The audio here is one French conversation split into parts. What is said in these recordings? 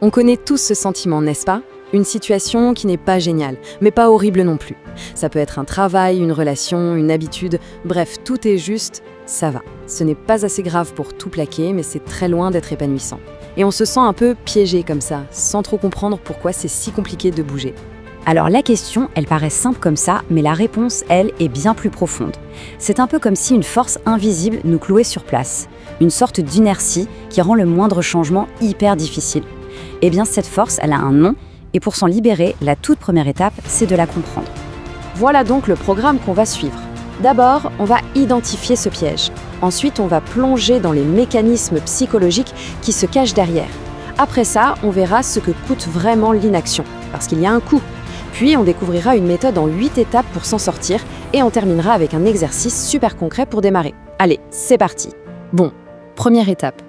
On connaît tous ce sentiment, n'est-ce pas? Une situation qui n'est pas géniale, mais pas horrible non plus. Ça peut être un travail, une relation, une habitude, bref, tout est juste, ça va. Ce n'est pas assez grave pour tout plaquer, mais c'est très loin d'être épanouissant. Et on se sent un peu piégé comme ça, sans trop comprendre pourquoi c'est si compliqué de bouger. Alors la question, elle paraît simple comme ça, mais la réponse, elle, est bien plus profonde. C'est un peu comme si une force invisible nous clouait sur place, une sorte d'inertie qui rend le moindre changement hyper difficile. Eh bien cette force, elle a un nom, et pour s'en libérer, la toute première étape, c'est de la comprendre. Voilà donc le programme qu'on va suivre. D'abord, on va identifier ce piège. Ensuite, on va plonger dans les mécanismes psychologiques qui se cachent derrière. Après ça, on verra ce que coûte vraiment l'inaction, parce qu'il y a un coût. Puis, on découvrira une méthode en 8 étapes pour s'en sortir, et on terminera avec un exercice super concret pour démarrer. Allez, c'est parti. Bon, première étape.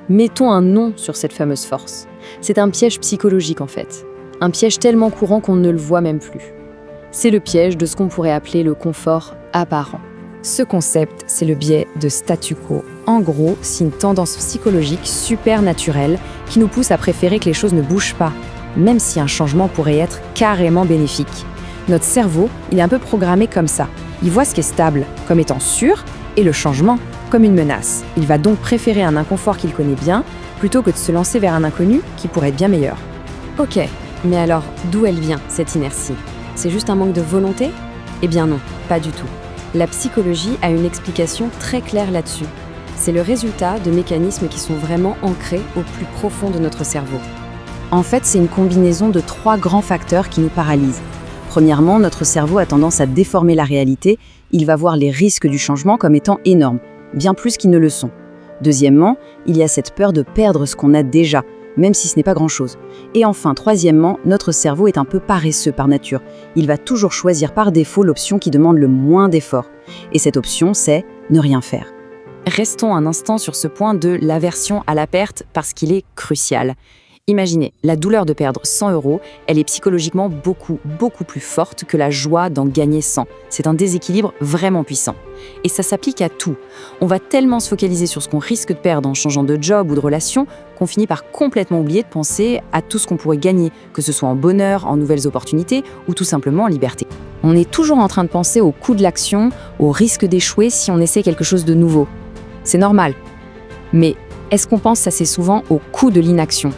Mettons un nom sur cette fameuse force. C'est un piège psychologique en fait. Un piège tellement courant qu'on ne le voit même plus. C'est le piège de ce qu'on pourrait appeler le confort apparent. Ce concept, c'est le biais de statu quo. En gros, c'est une tendance psychologique super naturelle qui nous pousse à préférer que les choses ne bougent pas, même si un changement pourrait être carrément bénéfique. Notre cerveau, il est un peu programmé comme ça. Il voit ce qui est stable comme étant sûr et le changement comme une menace. Il va donc préférer un inconfort qu'il connaît bien plutôt que de se lancer vers un inconnu qui pourrait être bien meilleur. Ok, mais alors d'où elle vient cette inertie? C'est juste un manque de volonté? Eh bien non, pas du tout. La psychologie a une explication très claire là-dessus. C'est le résultat de mécanismes qui sont vraiment ancrés au plus profond de notre cerveau. En fait, c'est une combinaison de 3 grands facteurs qui nous paralysent. Premièrement, notre cerveau a tendance à déformer la réalité. Il va voir les risques du changement comme étant énormes, bien plus qu'ils ne le sont. Deuxièmement, il y a cette peur de perdre ce qu'on a déjà, même si ce n'est pas grand-chose. Et enfin, troisièmement, notre cerveau est un peu paresseux par nature. Il va toujours choisir par défaut l'option qui demande le moins d'efforts. Et cette option, c'est ne rien faire. Restons un instant sur ce point de l'aversion à la perte parce qu'il est crucial. Imaginez, la douleur de perdre 100 €, elle est psychologiquement beaucoup plus forte que la joie d'en gagner 100. C'est un déséquilibre vraiment puissant. Et ça s'applique à tout. On va tellement se focaliser sur ce qu'on risque de perdre en changeant de job ou de relation qu'on finit par complètement oublier de penser à tout ce qu'on pourrait gagner, que ce soit en bonheur, en nouvelles opportunités ou tout simplement en liberté. On est toujours en train de penser au coût de l'action, au risque d'échouer si on essaie quelque chose de nouveau. C'est normal. Mais est-ce qu'on pense assez souvent au coût de l'inaction ?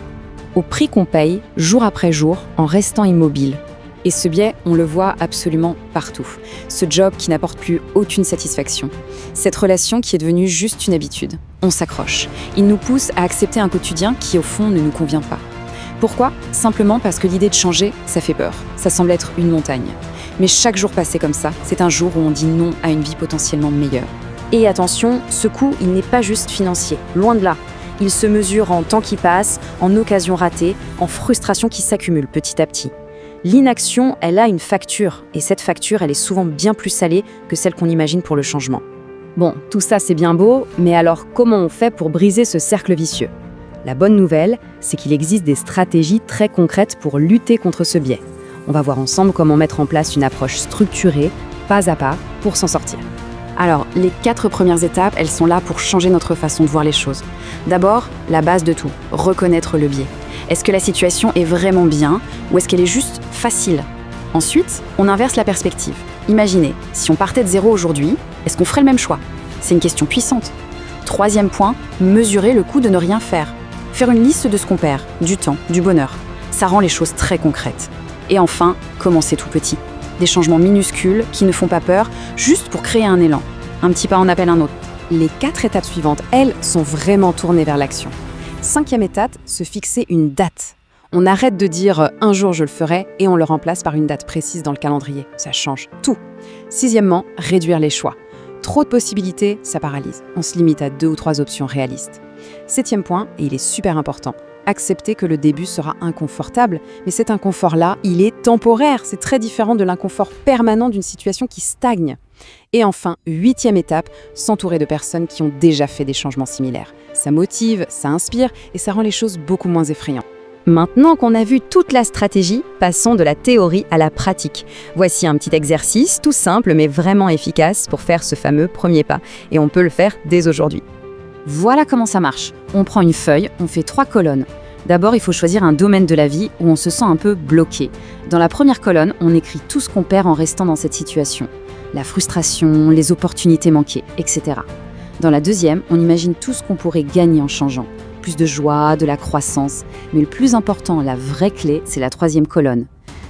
Au prix qu'on paye, jour après jour, en restant immobile. Et ce biais, on le voit absolument partout. Ce job qui n'apporte plus aucune satisfaction. Cette relation qui est devenue juste une habitude. On s'accroche. Il nous pousse à accepter un quotidien qui, au fond, ne nous convient pas. Pourquoi ? Simplement parce que l'idée de changer, ça fait peur. Ça semble être une montagne. Mais chaque jour passé comme ça, c'est un jour où on dit non à une vie potentiellement meilleure. Et attention, ce coût, il n'est pas juste financier. Loin de là. Il se mesure en temps qui passe, en occasions ratées, en frustrations qui s'accumulent petit à petit. L'inaction, elle a une facture, et cette facture, elle est souvent bien plus salée que celle qu'on imagine pour le changement. Bon, tout ça c'est bien beau, mais alors comment on fait pour briser ce cercle vicieux ? La bonne nouvelle, c'est qu'il existe des stratégies très concrètes pour lutter contre ce biais. On va voir ensemble comment mettre en place une approche structurée, pas à pas, pour s'en sortir. Alors, les 4 premières étapes, elles sont là pour changer notre façon de voir les choses. D'abord, la base de tout, reconnaître le biais. Est-ce que la situation est vraiment bien ou est-ce qu'elle est juste facile ? Ensuite, on inverse la perspective. Imaginez, si on partait de zéro aujourd'hui, est-ce qu'on ferait le même choix ? C'est une question puissante. Troisième point, mesurer le coût de ne rien faire. Faire une liste de ce qu'on perd, du temps, du bonheur. Ça rend les choses très concrètes. Et enfin, commencer tout petit. Des changements minuscules qui ne font pas peur, juste pour créer un élan. Un petit pas en appelle un autre. Les 4 étapes suivantes, elles, sont vraiment tournées vers l'action. 5e étape, se fixer une date. On arrête de dire « un jour je le ferai » et on le remplace par une date précise dans le calendrier. Ça change tout. 6e, réduire les choix. Trop de possibilités, ça paralyse. On se limite à 2 ou 3 options réalistes. 7e point, et il est super important, accepter que le début sera inconfortable, mais cet inconfort-là, il est temporaire. C'est très différent de l'inconfort permanent d'une situation qui stagne. Et enfin, 8e étape, s'entourer de personnes qui ont déjà fait des changements similaires. Ça motive, ça inspire et ça rend les choses beaucoup moins effrayantes. Maintenant qu'on a vu toute la stratégie, passons de la théorie à la pratique. Voici un petit exercice tout simple mais vraiment efficace pour faire ce fameux premier pas. Et on peut le faire dès aujourd'hui. Voilà comment ça marche. On prend une feuille, on fait 3 colonnes. D'abord, il faut choisir un domaine de la vie où on se sent un peu bloqué. Dans la première colonne, on écrit tout ce qu'on perd en restant dans cette situation. La frustration, les opportunités manquées, etc. Dans la deuxième, on imagine tout ce qu'on pourrait gagner en changeant. Plus de joie, de la croissance. Mais le plus important, la vraie clé, c'est la troisième colonne.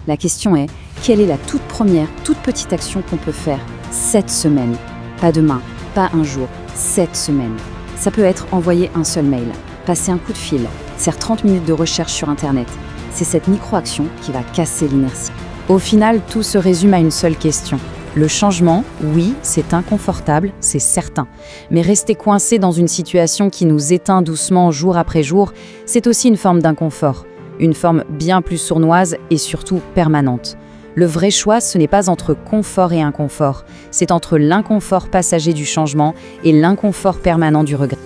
La question est, quelle est la toute première, toute petite action qu'on peut faire cette semaine? Pas demain, pas un jour, cette semaine. Ça peut être envoyer un seul mail, passer un coup de fil, faire 30 minutes de recherche sur Internet. C'est cette micro-action qui va casser l'inertie. Au final, tout se résume à une seule question. Le changement, oui, c'est inconfortable, c'est certain. Mais rester coincé dans une situation qui nous éteint doucement jour après jour, c'est aussi une forme d'inconfort. Une forme bien plus sournoise et surtout permanente. Le vrai choix, ce n'est pas entre confort et inconfort, c'est entre l'inconfort passager du changement et l'inconfort permanent du regret.